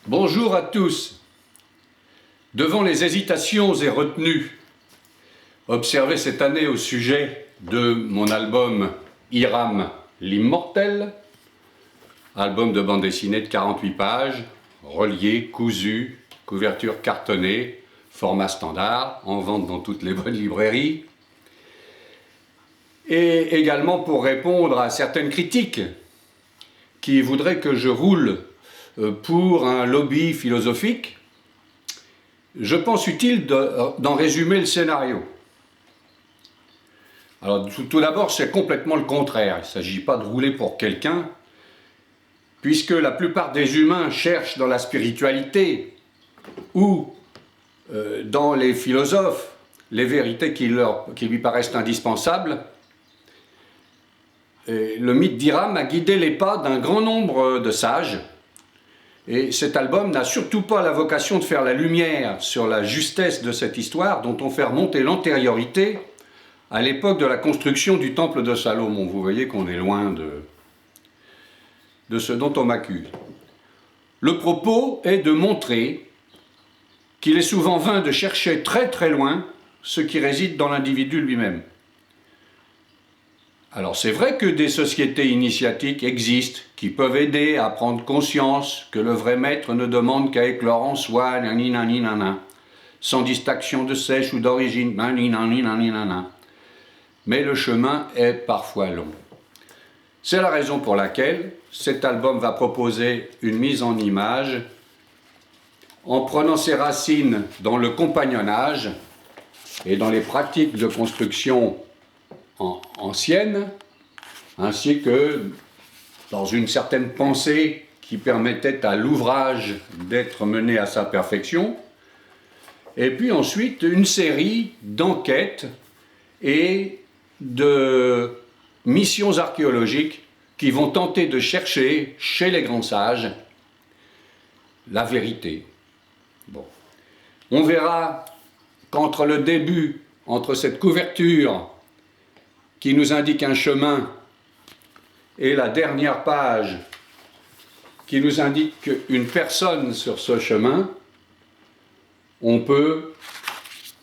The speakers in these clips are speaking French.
Bonjour à tous. Devant les hésitations et retenues observées cette année au sujet de mon album Hiram l'Immortel, album de bande dessinée de 48 pages, relié, cousu, couverture cartonnée, format standard, en vente dans toutes les bonnes librairies, et également pour répondre à certaines critiques qui voudraient que je roule pour un lobby philosophique, je pense utile d'en résumer le scénario. Alors tout d'abord, c'est complètement le contraire. Il ne s'agit pas de rouler pour quelqu'un, puisque la plupart des humains cherchent dans la spiritualité ou dans les philosophes les vérités qui lui paraissent indispensables. Et le mythe d'Hiram a guidé les pas d'un grand nombre de sages. Et cet album n'a surtout pas la vocation de faire la lumière sur la justesse de cette histoire dont on fait remonter l'antériorité à l'époque de la construction du temple de Salomon. Vous voyez qu'on est loin de ce dont on m'accuse. Le propos est de montrer qu'il est souvent vain de chercher très très loin ce qui réside dans l'individu lui-même. Alors c'est vrai que des sociétés initiatiques existent, qui peuvent aider à prendre conscience que le vrai maître ne demande qu'à éclore en soi, sans distinction de sèche ou d'origine, mais le chemin est parfois long. C'est la raison pour laquelle cet album va proposer une mise en image en prenant ses racines dans le compagnonnage et dans les pratiques de construction anciennes, ainsi que dans une certaine pensée qui permettait à l'ouvrage d'être mené à sa perfection, et puis ensuite une série d'enquêtes et de missions archéologiques qui vont tenter de chercher chez les grands sages la vérité. Bon. On verra qu'entre le début, entre cette couverture qui nous indique un chemin et la dernière page qui nous indique une personne sur ce chemin, on peut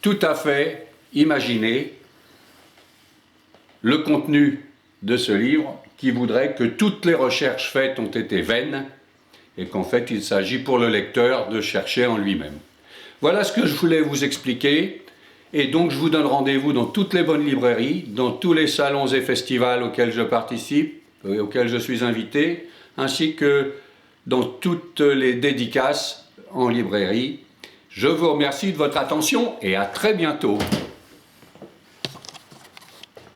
tout à fait imaginer le contenu de ce livre qui voudrait que toutes les recherches faites ont été vaines et qu'en fait il s'agit pour le lecteur de chercher en lui-même. Voilà ce que je voulais vous expliquer. Et donc je vous donne rendez-vous dans toutes les bonnes librairies, dans tous les salons et festivals auxquels je participe, auxquels je suis invité, ainsi que dans toutes les dédicaces en librairie. Je vous remercie de votre attention et à très bientôt.